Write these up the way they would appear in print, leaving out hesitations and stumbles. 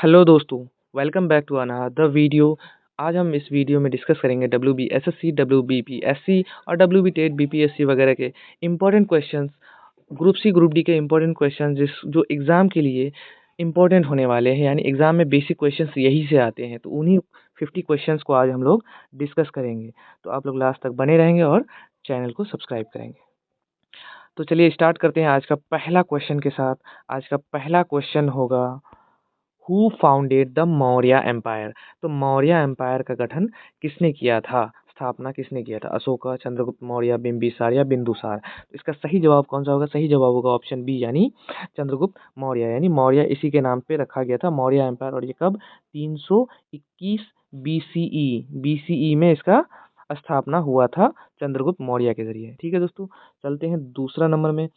Hello दोस्तों, welcome back to another video. आज हम इस वीडियो में डिस्कस करेंगे WBSSC, WBPSC और WB टेट BPSC वगैरह के important questions, group C group D के इम्पोर्टेंट क्वेश्चंस जो एग्ज़ाम के लिए इम्पोर्टेंट होने वाले हैं, यानी एग्ज़ाम में बेसिक क्वेश्चंस यही से आते हैं। तो उन्हीं 50 क्वेश्चंस को आज हम लोग डिस्कस करेंगे। तो आप लोग लास्ट तक बने रहेंगे और चैनल को सब्सक्राइब करेंगे। तो चलिए स्टार्ट करते हैं आज का पहला क्वेश्चन के साथ। आज का पहला क्वेश्चन होगा, who founded the Maurya empire. तो मौर्य एम्पायर का गठन किसने किया था, स्थापना किसने किया था? अशोका, चंद्रगुप्त मौर्य, बिंबिसार या बिंदुसार? तो इसका सही जवाब कौन सा होगा? सही जवाब होगा ऑप्शन बी, यानी चंद्रगुप्त मौर्य। यानी मौर्य इसी के नाम पे रखा गया था, मौर्य एम्पायर। और ये कब? 321 बीसीई में इसका स्थापना हुआ था चंद्रगुप्त मौर्य के जरिए। ठीक है दोस्तों, चलते हैं दूसरा नंबर में।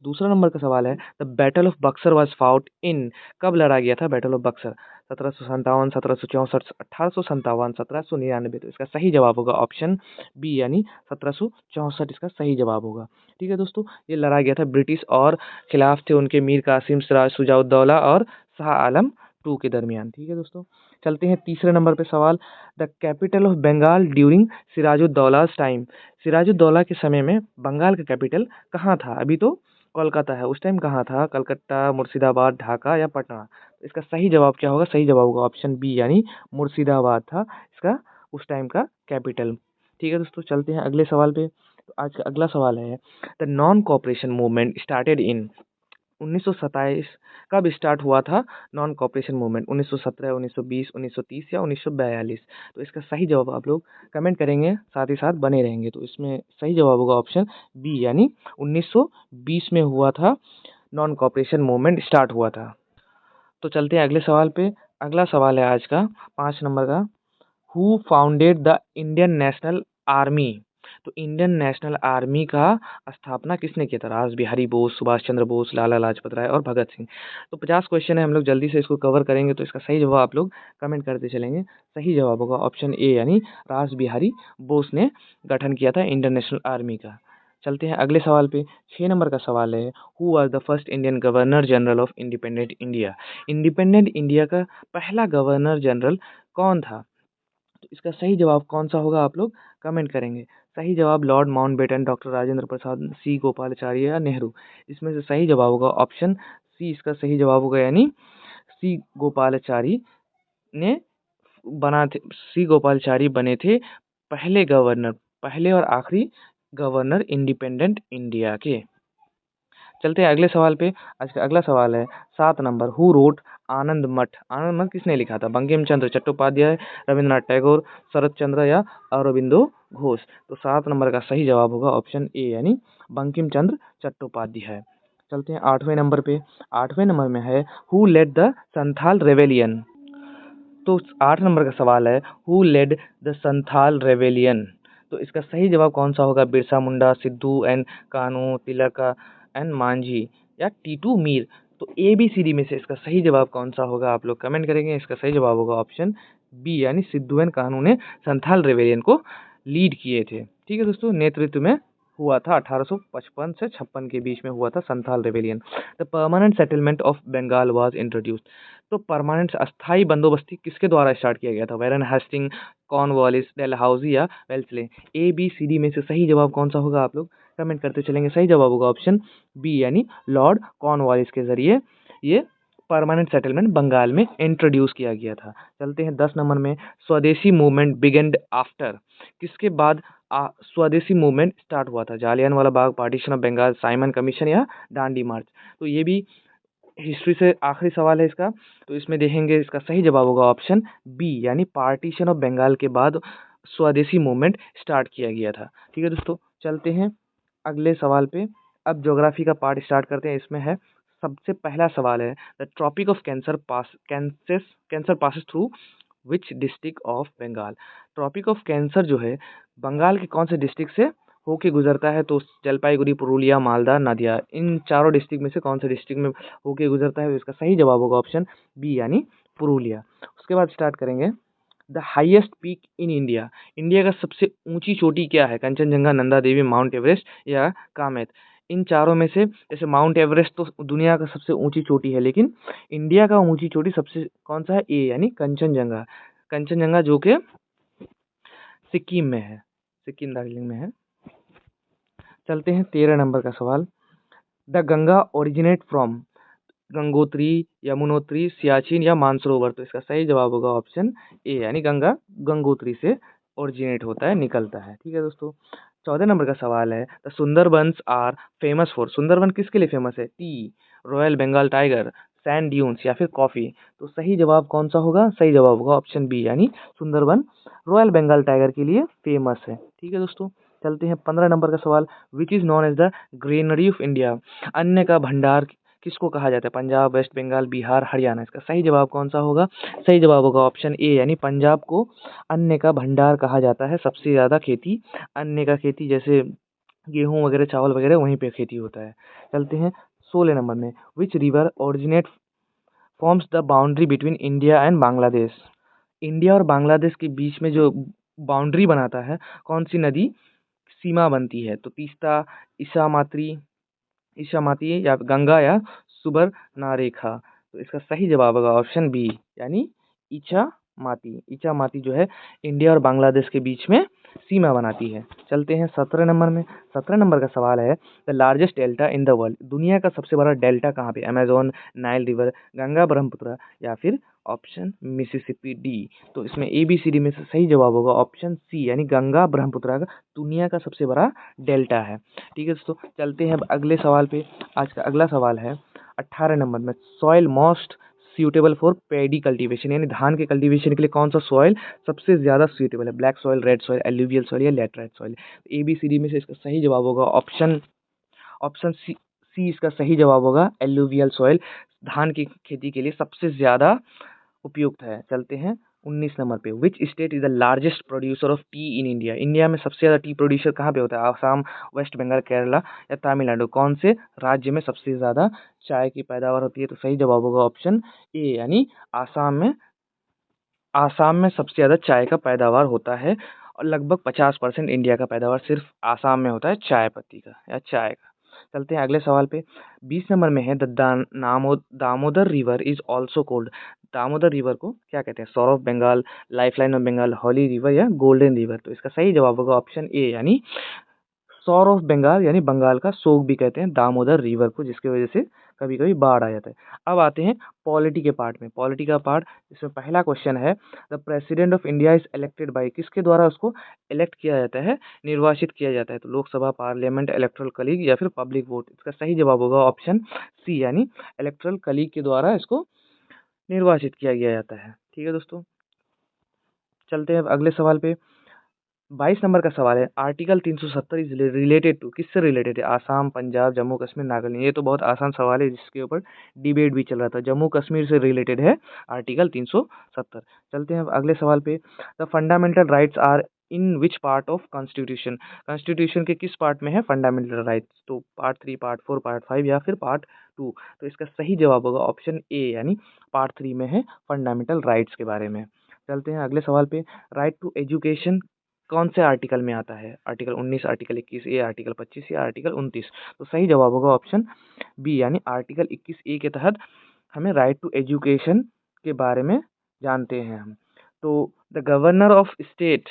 दूसरा नंबर का सवाल है, the battle of Buxar was fought in. कब लड़ा गया था बैटल ऑफ बक्सर? 1757, 1764, 1857, 1799? तो इसका सही जवाब होगा ऑप्शन बी, यानी 1764 इसका सही जवाब होगा। ठीक है दोस्तों, ये लड़ा गया था, ब्रिटिश और खिलाफ थे उनके मीर कासिम, सिराज शुजाउद्दौला और शाह आलम टू के दरमियान। ठीक है दोस्तों, चलते हैं तीसरे नंबर पे सवाल, the capital of Bengal during Sirajuddaulah's time. Sirajuddaulah के समय में बंगाल का कैपिटल कहाँ था? अभी तो कोलकाता है, उस टाइम कहाँ था? कलकत्ता, मुर्शिदाबाद, ढाका या पटना? इसका सही जवाब क्या होगा? सही जवाब होगा ऑप्शन बी, यानी मुर्शिदाबाद था इसका उस टाइम का कैपिटल। ठीक है दोस्तों, चलते हैं अगले सवाल पे। तो आज का अगला सवाल है, the non cooperation movement started in. 1927 कब स्टार्ट हुआ था नॉन कॉपरेशन मूवमेंट? 1917, 1920, 1930 या 1942? तो इसका सही जवाब आप लोग कमेंट करेंगे, साथ ही साथ बने रहेंगे। तो इसमें सही जवाब होगा ऑप्शन बी, यानी 1920 में हुआ था, नॉन कॉपरेशन मूवमेंट स्टार्ट हुआ था। तो चलते हैं अगले सवाल पे। अगला सवाल है आज का 5 नंबर का, who founded the Indian national army. तो इंडियन नेशनल आर्मी का स्थापना किसने किया था? रास बिहारी बोस, सुभाष चंद्र बोस, लाला लाजपत राय और भगत सिंह? तो 50 क्वेश्चन है, हम लोग जल्दी से इसको कवर करेंगे। तो इसका सही जवाब आप लोग कमेंट करते चलेंगे। सही जवाब होगा ऑप्शन ए, यानी रास बिहारी बोस ने गठन किया था इंडियन नेशनल आर्मी का। चलते हैं अगले सवाल पे। 6 नंबर का सवाल है, who was the first Indian governor general of independent India. Independent India का पहला गवर्नर जनरल कौन था? तो इसका सही जवाब कौन सा होगा आप लोग कमेंट करेंगे। सही जवाब Lord Mountbatten, doctor Rajendra Prasad, सी गोपालाचारी या नेहरू? इसमें से सही जवाब होगा ऑप्शन सी, इसका सही जवाब होगा, यानी सी गोपालाचारी ने सी गोपालाचारी बने थे पहले गवर्नर, पहले और आखिरी गवर्नर इंडिपेंडेंट इंडिया के। चलते हैं अगले सवाल पे। आज का अगला सवाल है 7 नंबर, हु रोट आनंद मठ। आनंद मठ किसने लिखा था? बंकिम चंद्र चट्टोपाध्याय, रविंद्रनाथ टैगोर, शरत चंद्र या अरबिंदो घोष? तो 7 नंबर का सही जवाब होगा ऑप्शन ए, यानी बंकिम चंद्र चट्टोपाध्याय। चलते हैं 8वें नंबर पे। 8वें नंबर में है, who led the Santhal rebellion. तो 8 नंबर का सवाल है, who led the Santhal rebellion. तो इसका सही जवाब कौन सा होगा? बिरसा मुंडा, सिद्धू एंड कानू, तिलक एंड मांझी या टीटू मीर? तो ए बी सी डी में से इसका सही जवाब कौन सा होगा आप लोग कमेंट करेंगे। इसका सही जवाब होगा ऑप्शन बी, यानी सिद्धू एंड कानू ने संथाल रेवेलियन को लीड किए थे। ठीक है दोस्तों, नेतृत्व में हुआ था, 1855 से 56 के बीच में हुआ था Santhal rebellion. The permanent settlement of Bengal was introduced. तो परमानेंट अस्थाई बंदोबस्ती किसके द्वारा स्टार्ट किया गया था? वैरन हेस्टिंग, कॉर्नवालिस, डेलहाउसी या Wellesley? A B C D में से सही जवाब कौन सा होगा आप लोग कमेंट करते चलेंगे। सही जवाब होगा ऑप्शन बी, यानी लॉर्ड कॉर्नवालिस के जरिए ये परमानेंट सेटलमेंट बंगाल में इंट्रोड्यूस किया गया था। चलते हैं 10 नंबर में, स्वदेशी मूवमेंट बिगेंड आफ्टर। किसके बाद स्वदेशी मूवमेंट स्टार्ट हुआ था? Jallianwala Bagh, partition of Bengal, Simon commission या दांडी मार्च? तो ये भी हिस्ट्री से आखिरी सवाल है इसका। तो इसमें देखेंगे, इसका सही जवाब होगा ऑप्शन बी, यानी पार्टीशन ऑफ बंगाल के बाद स्वदेशी मूवमेंट स्टार्ट किया गया था। ठीक है दोस्तों, चलते हैं अगले सवाल पे। अब ज्योग्राफी का पार्ट स्टार्ट करते हैं। इसमें है, सबसे पहला सवाल है, the tropic of cancer passes through which district of Bengal. Tropic of cancer जो है बंगाल के कौन से डिस्ट्रिक्ट से होके गुजरता है? तो जलपाईगुड़ी, पुरुलिया, मालदा, नदिया, इन चारों डिस्ट्रिक्ट में से कौन से डिस्ट्रिक्ट में होके गुजरता है? तो इसका सही जवाब होगा ऑप्शन बी, यानी पुरुलिया। उसके बाद स्टार्ट करेंगे, the highest peak in India. India का सबसे ऊंची चोटी क्या है? कंचनजंगा, नंदा देवी, माउंट एवरेस्ट या कामेत? इन चारों में से जैसे माउंट एवरेस्ट तो दुनिया का सबसे ऊंची चोटी है, लेकिन इंडिया का ऊंची चोटी सबसे कौन सा है? ए यानी कंचनजंगा। कंचनजंगा जो कि सिक्किम में है, सिक्किम दार्जिलिंग में है। चलते हैं 13 नंबर का सवाल। The Ganga originate from, Gangotri, Yamunotri, Siachen या मानसरोवर। तो इसका सही जवाब होगा ऑप्शन ए यानी गंगा गंगोत्री से ओरिजिनेट होता है, निकलता है। ठीक है दोस्तों। 14 नंबर का सवाल है, the Sundarbans are famous for. Sundarban किसके लिए फेमस है? Tea, royal Bengal tiger, sand dunes या फिर कॉफी। तो सही जवाब कौन सा होगा? सही जवाब होगा ऑप्शन बी यानी सुंदरबन रॉयल बंगाल टाइगर के लिए फेमस है। ठीक है दोस्तों। चलते हैं 15 नंबर का सवाल। Which is known as the granary of India. अन्न का भंडार किसको कहा जाता है? पंजाब, वेस्ट बंगाल, बिहार, हरियाणा। इसका सही जवाब कौन सा होगा? सही जवाब होगा ऑप्शन ए यानी पंजाब को अन्न का भंडार कहा जाता है। सबसे ज़्यादा खेती अन्न का खेती जैसे गेहूं वगैरह, चावल वगैरह वहीं पे खेती होता है। चलते हैं 16 नंबर में। Which river originate forms the boundary between India and Bangladesh. India और बांग्लादेश के बीच में जो बाउंड्री बनाता है, कौन सी नदी सीमा बनती है? तो तीस्ता, इसामात्री, ईशामाती या गंगा या सुबर्णारेखा। तो इसका सही जवाब होगा ऑप्शन बी यानी इछामाती। इछामाती जो है इंडिया और बांग्लादेश के बीच में सीमा बनाती है। चलते हैं 17 नंबर में। 17 नंबर का सवाल है, the largest delta in the world. दुनिया का सबसे बड़ा डेल्टा कहाँ पे? Amazon, Nile river, Ganga Brahmaputra या फिर ऑप्शन मिसिसिपी डी। तो इसमें ए बी सी डी में से सही जवाब होगा ऑप्शन सी यानी गंगा ब्रह्मपुत्र का दुनिया का सबसे बड़ा डेल्टा है। ठीक है दोस्तों। चलते हैं अब अगले सवाल पे। आज का अगला सवाल है 18 नंबर में। Soil most suitable for paddy cultivation यानी धान के कल्टीवेशन के लिए कौन सा सॉइल सबसे ज़्यादा सूटेबल है? Black soil, red soil, alluvial soil या laterite soil. A B C D में से इसका सही जवाब होगा ऑप्शन ऑप्शन सी। सी इसका सही जवाब होगा एल्यूवियल सॉइल धान की खेती के लिए सबसे ज़्यादा उपयुक्त है। चलते हैं 19 नंबर पे। Which state is the largest producer of T in India. India में सबसे ज़्यादा टी प्रोड्यूसर कहाँ पे होता है? आसाम, वेस्ट बंगाल, केरला या तमिलनाडु। कौन से राज्य में सबसे ज़्यादा चाय की पैदावार होती है? तो सही जवाब होगा ऑप्शन ए यानी आसाम में। आसाम में सबसे ज़्यादा चाय का पैदावार होता है और लगभग 50% इंडिया का पैदावार सिर्फ आसाम में होता है चाय पत्ती का या चाय का। चलते हैं अगले सवाल पे। 20 नंबर में है, the Damodar river is also called. Damodar river को क्या कहते हैं? Sorrow of Bengal, lifeline of Bengal, holy river या गोल्डन रिवर। तो इसका सही जवाब होगा ऑप्शन ए यानी सौर ऑफ बंगाल यानी बंगाल का सोग भी कहते हैं दामोदर रिवर को, जिसकी वजह से कभी कभी बाढ़ आ जाता है। अब आते हैं पॉलिटी के पार्ट में। पॉलिटी का पार्ट, इसमें पहला क्वेश्चन है, the president of India is elected by. किसके द्वारा उसको इलेक्ट किया जाता है, निर्वाचित किया जाता है? तो लोकसभा, पार्लियामेंट, इलेक्ट्रल कलीग या फिर पब्लिक वोट। इसका सही जवाब होगा ऑप्शन सी यानी इलेक्ट्रल कलीग के द्वारा इसको निर्वाचित किया गया जाता है। ठीक है दोस्तों। चलते हैं अब अगले सवाल पे। 22 नंबर का सवाल है, आर्टिकल 370 इज रिलेटेड टू। किससे रिलेटेड है? आसाम, पंजाब, जम्मू कश्मीर, नागालैंड। ये तो बहुत आसान सवाल है जिसके ऊपर डिबेट भी चल रहा था। जम्मू कश्मीर से रिलेटेड है आर्टिकल 370। चलते हैं अब अगले सवाल पे। The fundamental rights are in which part of constitution. Constitution के किस पार्ट में है फंडामेंटल राइट्स? तो पार्ट 3, पार्ट 4, पार्ट 5 या फिर पार्ट 2। तो इसका सही जवाब होगा ऑप्शन ए यानी पार्ट 3 में है फंडामेंटल राइट्स के बारे में। चलते हैं अगले सवाल पे। राइट टू एजुकेशन कौन से आर्टिकल में आता है? आर्टिकल 19, आर्टिकल 21 ए, आर्टिकल 25 या आर्टिकल 29। तो सही जवाब होगा ऑप्शन बी यानी आर्टिकल 21 ए के तहत हमें राइट टू एजुकेशन के बारे में जानते हैं हम। तो the governor of state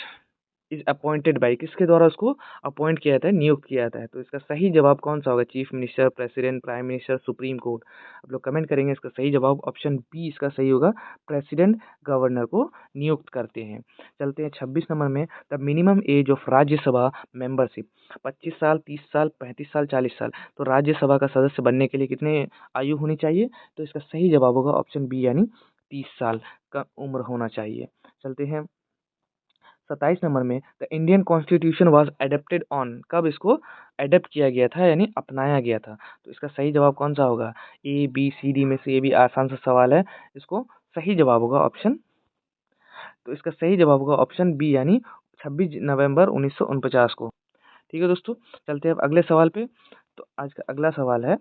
is appointed by. किसके द्वारा उसको अपॉइंट किया जाता है, नियुक्त किया जाता है? तो इसका सही जवाब कौन सा होगा? Chief minister, president, prime minister, supreme court. आप लोग कमेंट करेंगे। इसका सही जवाब ऑप्शन बी इसका सही होगा, प्रेसिडेंट गवर्नर को नियुक्त करते हैं। चलते हैं 26 नंबर में। The minimum age of Rajya Sabha membership. 25 साल, 30 साल, 35 साल, 40 साल। तो राज्यसभा का सदस्य बनने के लिए कितने आयु होनी चाहिए? तो इसका सही जवाब होगा ऑप्शन बी यानी 30 साल का उम्र होना चाहिए। चलते हैं 27 नंबर में। The Indian constitution was adapted on. कब इसको एडेप्ट किया गया था यानी अपनाया गया था? तो इसका सही जवाब कौन सा होगा? ए बी सी डी में से ये भी आसान सा सवाल है, इसको सही जवाब होगा ऑप्शन। तो इसका सही जवाब होगा ऑप्शन बी यानी 26 नवंबर 1949 को। ठीक है दोस्तों। चलते हैं अब अगले सवाल पे। तो आज का अगला सवाल है,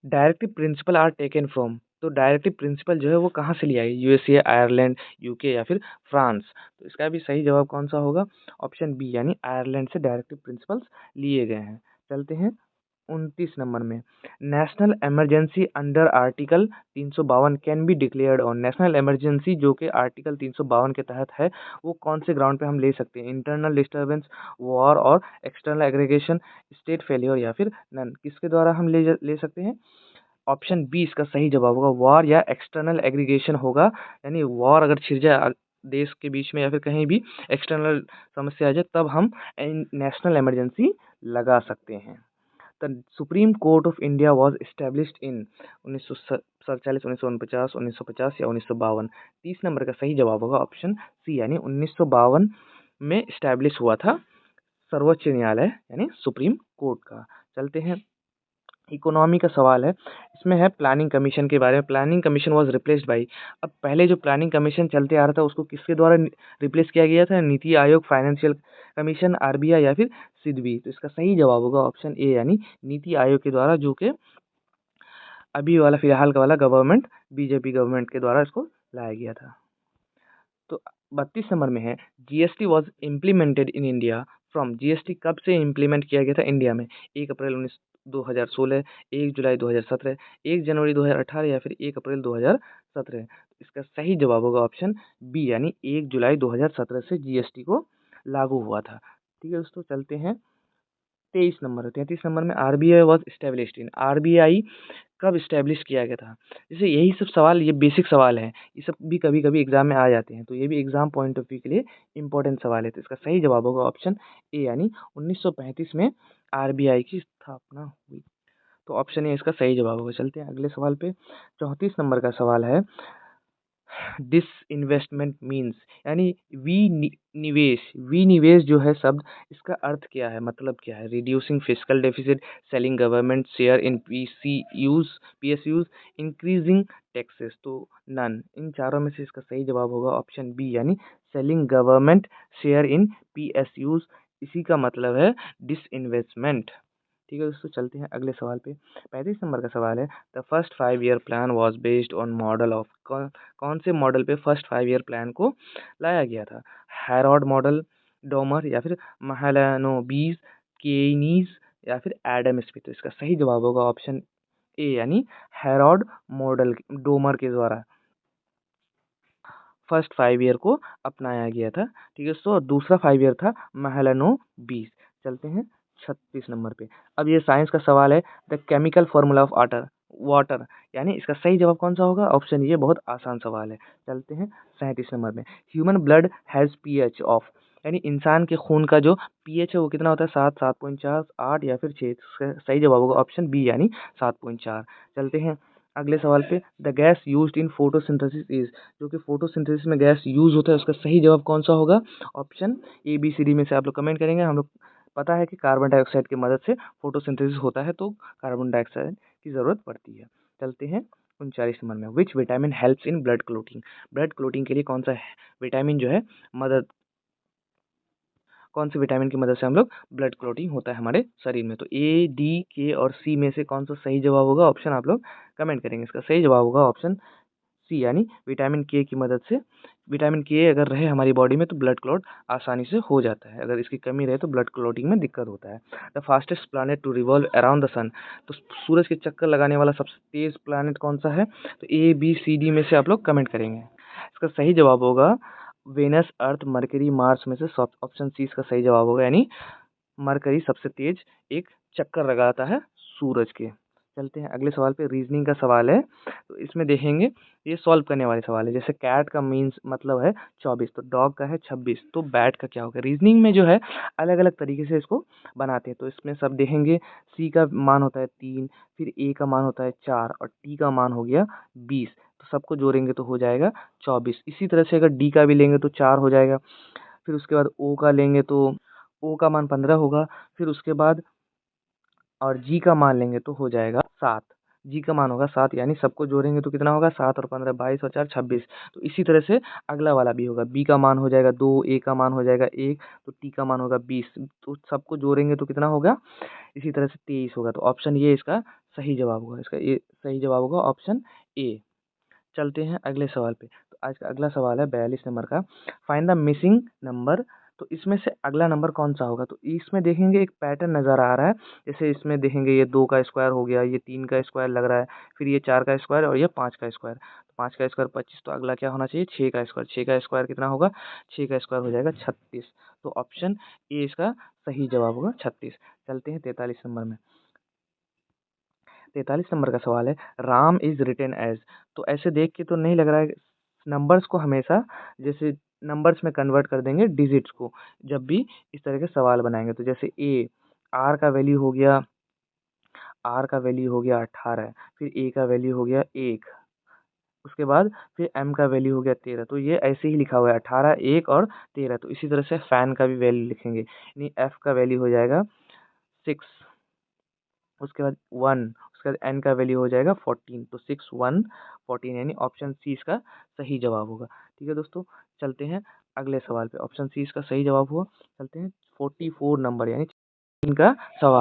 directive principle are taken from. तो डायरेक्टिव प्रिंसिपल जो है वो कहाँ से लिया है? यूएसए, आयरलैंड, यूके या फिर फ्रांस। तो इसका भी सही जवाब कौन सा होगा? ऑप्शन बी यानी आयरलैंड से डायरेक्टिव प्रिंसिपल्स लिए गए हैं। चलते हैं 29 नंबर में, national emergency under article 352 can be declared on. National emergency जो कि आर्टिकल 352 के तहत है, वो कौन से ग्राउंड पे हम ले सकते हैं? इंटरनल डिस्टर्बेंस, वॉर और एक्सटर्नल एग्रीगेशन, स्टेट फेलियर या फिर नन, किसके द्वारा हम ले सकते हैं? ऑप्शन बी इसका सही जवाब होगा, वॉर या एक्सटर्नल एग्रीगेशन होगा। यानी वॉर अगर छिड़ जाए देश के बीच में या फिर कहीं भी एक्सटर्नल समस्या आ जाए, तब हम नेशनल इमरजेंसी लगा सकते हैं। The supreme court of India was established in 1947, 1949, 1950 या 1952। 30 नंबर का सही जवाब होगा ऑप्शन सी, यानी 1952 में एस्टेब्लिश हुआ था सर्वोच्च न्यायालय यानी सुप्रीम कोर्ट का। चलते हैं, इकोनॉमी का सवाल है, इसमें है प्लानिंग कमीशन के बारे में। Planning commission was replaced by, अब पहले जो प्लानिंग कमीशन चलते आ रहा था उसको किसके द्वारा रिप्लेस किया गया था? NITI Aayog, financial commission, RBI या फिर सिडबी। तो इसका सही जवाब होगा ऑप्शन ए, यानी नीति आयोग के द्वारा, जो कि अभी वाला फिलहाल का वाला गवर्नमेंट, बीजेपी गवर्नमेंट के द्वारा इसको लाया गया था। तो 32 नंबर में है, GST was implemented in India from. GST कब से इम्प्लीमेंट किया गया था इंडिया में? 1 अप्रैल 2016, 1 जुलाई 2017, 1 जनवरी 2018 या फिर 1 अप्रैल 2017। इसका सही जवाब होगा ऑप्शन बी, यानी 1 जुलाई 2017 से जीएसटी को लागू हुआ था। ठीक है दोस्तों, चलते हैं 33 नंबर में, RBI was established in. RBI कब इस्टेब्लिश किया गया था? जैसे यही सब सवाल, ये बेसिक सवाल हैं, ये सब भी कभी कभी एग्जाम में आ जाते हैं, तो ये भी एग्जाम पॉइंट ऑफ व्यू के लिए इंपॉर्टेंट सवाल है। तो इसका सही जवाब होगा ऑप्शन ए, यानी 1935 में आरबीआई की स्थापना हुई। तो ऑप्शन ए इसका सही जवाब होगा। चलते हैं अगले सवाल पे, 34 नंबर का सवाल है, डिसइन्वेस्टमेंट मीन्स, यानी विनिवेश जो है शब्द, इसका अर्थ क्या है, मतलब क्या है? Reducing fiscal deficit, selling government share in PSUs, increasing taxes. तो नन, इन चारों में से इसका सही जवाब होगा ऑप्शन बी, यानी selling government share in PSUs, इसी का मतलब है डिसइन्वेस्टमेंट। ठीक है दोस्तों, चलते हैं अगले सवाल पे। 35 नंबर का सवाल है, the first 5 year plan was based on model of. कौन से मॉडल पे फर्स्ट 5 ईयर प्लान को लाया गया था? हैरोल्ड मॉडल, डोमर या फिर महालनोबिस, केनीज या फिर एडम स्मिथ। तो इसका सही जवाब होगा ऑप्शन ए, यानी हैरोल्ड मॉडल, डोमर के द्वारा फर्स्ट 5 ईयर को अपनाया गया था। ठीक है दोस्तों, और दूसरा 5 ईयर था महलनोबिस। चलते हैं 36 नंबर पे, अब ये साइंस का सवाल है, the chemical formula of water, यानी इसका सही जवाब कौन सा होगा? ऑप्शन, ये बहुत आसान सवाल है। चलते हैं 37 नंबर में, human blood has pH of, यानी इंसान के खून का जो पीएच है वो कितना होता है? 7, 7.4, 8 या फिर 6। सही जवाब होगा ऑप्शन बी, यानी 7.4। चलते हैं अगले सवाल पे, the gas used in photosynthesis is, जो कि फोटोसिंथेसिस में गैस यूज होता है, उसका सही जवाब कौन सा होगा? Option A B C D में से आप लोग कमेंट करेंगे। हम लोग पता है कि कार्बन डाइऑक्साइड की मदद से फोटोसिंथेसिस होता है, तो कार्बन डाइऑक्साइड की ज़रूरत पड़ती है। चलते हैं 39 नंबर में, which vitamin helps in blood clotting. Blood clotting के लिए कौन सा विटामिन जो है मदद, कौन से विटामिन की मदद से हम लोग ब्लड क्लोटिंग होता है हमारे शरीर में? तो ए, डी, के और सी में से कौन सा सही जवाब होगा? ऑप्शन आप लोग कमेंट करेंगे। इसका सही जवाब होगा ऑप्शन सी, यानी विटामिन के की मदद से। विटामिन के अगर रहे हमारी बॉडी में तो ब्लड क्लॉट आसानी से हो जाता है, अगर इसकी कमी रहे तो ब्लड क्लॉटिंग में दिक्कत होता है। The fastest planet to revolve around the sun, तो सूरज के चक्कर लगाने वाला सबसे तेज प्लानट कौन सा है? तो ए बी सी डी में से आप लोग कमेंट करेंगे। इसका सही जवाब होगा वेनस, अर्थ, मरकरी, मार्स में से ऑप्शन सी इसका सही जवाब होगा, यानी मरकरी सबसे तेज एक चक्कर लगाता है सूरज के। चलते हैं अगले सवाल पे, रीजनिंग का सवाल है, तो इसमें देखेंगे ये सॉल्व करने वाले सवाल है। जैसे कैट का मीन्स मतलब है 24, तो डॉग का है 26, तो बैट का क्या होगा? रीजनिंग में जो है अलग अलग तरीके से इसको बनाते हैं, तो इसमें सब देखेंगे। सी का मान होता है 3, फिर ए का मान होता है 4 और टी का मान हो गया 20, तो सबको जोड़ेंगे तो हो जाएगा 24। इसी तरह से अगर डी का भी लेंगे तो 4 हो जाएगा, फिर उसके बाद ओ का लेंगे तो ओ का मान 15 होगा, फिर उसके बाद और जी का मान लेंगे तो हो जाएगा 7। जी का मान होगा 7, यानी सबको जोड़ेंगे तो कितना होगा? 7 और 15, 22 और 4 26। तो इसी तरह से अगला वाला भी होगा, बी का मान हो जाएगा 2, ए का मान हो जाएगा 1, तो टी का मान होगा 20, तो सबको जोड़ेंगे तो कितना होगा? इसी तरह से 23 होगा। तो ऑप्शन ये इसका सही जवाब होगा, इसका ये सही जवाब होगा ऑप्शन ए। चलते हैं अगले सवाल पे, तो आज का अगला सवाल है 42 नंबर का, फाइंड द मिसिंग नंबर तो इसमें से अगला नंबर कौन सा होगा? तो इसमें देखेंगे एक पैटर्न नज़र आ रहा है, जैसे इसमें देखेंगे ये 2 का स्क्वायर हो गया, ये 3 का स्क्वायर लग रहा है, फिर ये 4 का स्क्वायर और ये 5 का स्क्वायर। तो 5 का स्क्वायर 25, तो अगला क्या होना चाहिए? 6 का स्क्वायर। 6 का स्क्वायर कितना होगा? 6 का स्क्वायर हो जाएगा 36। तो ऑप्शन ए इसका सही जवाब होगा 36। चलते हैं 43 नंबर में। 43 नंबर का सवाल है, राम इज़ रिटेन एज़। तो ऐसे देख के तो नहीं लग रहा है, नंबर्स को हमेशा जैसे नंबर्स में कन्वर्ट कर देंगे डिजिट्स को, जब भी इस तरह के सवाल बनाएँगे। तो जैसे ए, आर का वैल्यू हो गया, 18, फिर ए का वैल्यू हो गया 1, उसके बाद फिर एम का वैल्यू हो गया 13। तो ये ऐसे ही लिखा हुआ है 18, 1 और 13। तो इसी तरह से फैन का भी वैल्यू लिखेंगे, यानी एफ का वैल्यू हो जाएगा 6, उसके बाद 1, उसके बाद एन का वैल्यू हो जाएगा 14। तो 6, 1, 14, यानी ऑप्शन सी इसका सही जवाब होगा। ठीक है दोस्तों, चलते हैं अगले सवाल पे। ऑप्शन सी इसका सही जवाब हुआ। चलते हैं 44 नंबर यानी इनका सवाल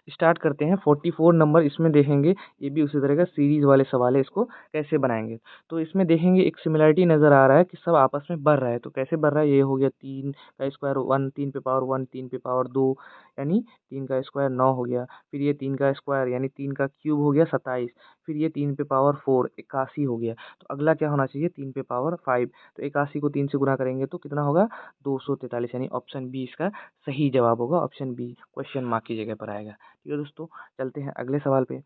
स्टार्ट करते हैं। 44 नंबर इसमें देखेंगे, ये भी उसी तरह का सीरीज वाले सवाल है, इसको कैसे बनाएंगे। तो इसमें देखेंगे एक सिमिलरिटी नज़र आ रहा है कि सब आपस में बढ़ रहा है। तो कैसे बढ़ रहा है? ये हो गया 3 का स्क्वायर 1, 3 पे पावर 1, 3 पे पावर 2, यानी 3 का स्क्वायर 9 हो गया। फिर ये 3 का स्क्वायर यानी 3 का क्यूब हो गया 27। फिर ये 3 पे पावर 4 81 हो गया। तो अगला क्या होना चाहिए? 3 पे पावर 5। तो 81 को 3 से गुना करेंगे तो कितना होगा? 243, यानी ऑप्शन बी इसका सही जवाब होगा। ऑप्शन बी क्वेश्चन मार्क की जगह पर आएगा। ठीक है दोस्तों, चलते हैं अगले सवाल पे।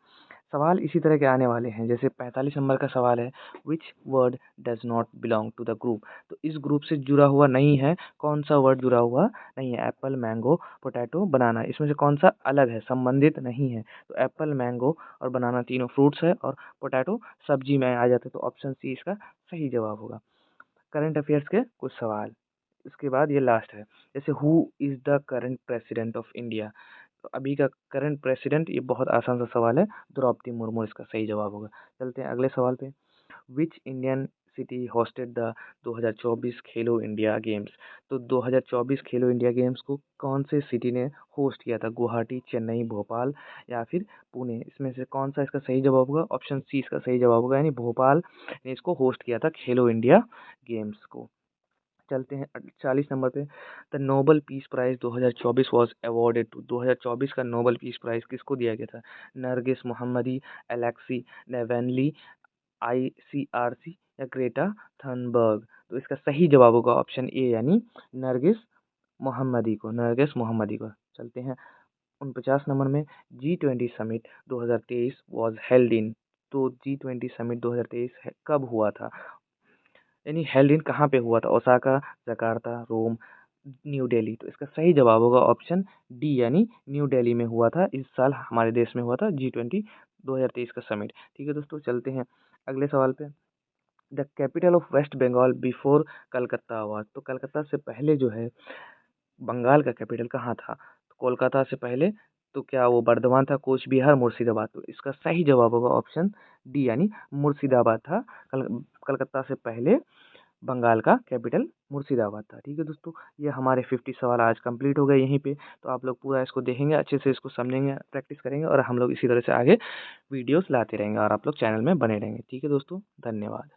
सवाल इसी तरह के आने वाले हैं, जैसे 45 नंबर का सवाल है, which word does not belong to the group. तो इस ग्रुप से जुड़ा हुआ नहीं है, कौन सा वर्ड जुड़ा हुआ नहीं है? एप्पल, मैंगो, पोटैटो, बनाना, इसमें से कौन सा अलग है, संबंधित नहीं है? तो एप्पल, मैंगो और बनाना तीनों फ्रूट्स है, और पोटैटो सब्जी में आ जाते हैं। तो ऑप्शन सी इसका सही जवाब होगा। करंट अफेयर्स के कुछ सवाल, इसके बाद ये लास्ट है। जैसे who is the current president of India. तो अभी का करंट प्रेसिडेंट, ये बहुत आसान सा सवाल है, द्रौपदी मुर्मू इसका सही जवाब होगा। चलते हैं अगले सवाल पे। Which Indian city hosted the 2024 Khelo India games. तो 2024 खेलो इंडिया गेम्स को कौन से सिटी ने होस्ट किया था? गुवाहाटी, चेन्नई, भोपाल या फिर पुणे। इसमें से कौन सा इसका सही जवाब होगा? ऑप्शन सी इसका सही जवाब होगा, यानी भोपाल ने इसको होस्ट किया था खेलो इंडिया गेम्स को। चलते हैं 40 नंबर पे। The Nobel peace prize 2024 was awarded to. 2024 का नोबल पीस प्राइज़ किसको दिया गया था? Narges Mohammadi, Alexei Navalny, ICRC या ग्रेटा थनबर्ग। तो इसका सही जवाब होगा ऑप्शन ए, यानी नरगिस मोहम्मदी को। चलते हैं 49 नंबर में। G20 summit 2023 was held in. तो G20 समिट 2023 कब हुआ था? यानी हेल्ड इन कहाँ पे हुआ था? ओसाका, जकार्ता, रोम, न्यू दिल्ली। तो इसका सही जवाब होगा ऑप्शन डी, यानी न्यू दिल्ली में हुआ था। इस साल हमारे देश में हुआ था G20 2023 का समिट। ठीक है दोस्तों, चलते हैं अगले सवाल पे। The capital of West Bengal before Calcutta was. तो कलकत्ता से पहले जो है बंगाल का कैपिटल कहाँ था? तो कोलकाता से पहले तो क्या वो बर्धमान था, कोच बिहार, मुर्शिदाबाद। तो इसका सही जवाब होगा ऑप्शन डी, यानी मुर्शिदाबाद था। कलकत्ता से पहले बंगाल का कैपिटल मुर्शिदाबाद था। ठीक है दोस्तों, ये हमारे 50 सवाल आज कंप्लीट हो गए यहीं पे। तो आप लोग पूरा इसको देखेंगे, अच्छे से इसको समझेंगे, प्रैक्टिस करेंगे, और हम लोग इसी तरह से आगे वीडियोस लाते रहेंगे और आप लोग चैनल में बने रहेंगे। ठीक है दोस्तों, धन्यवाद।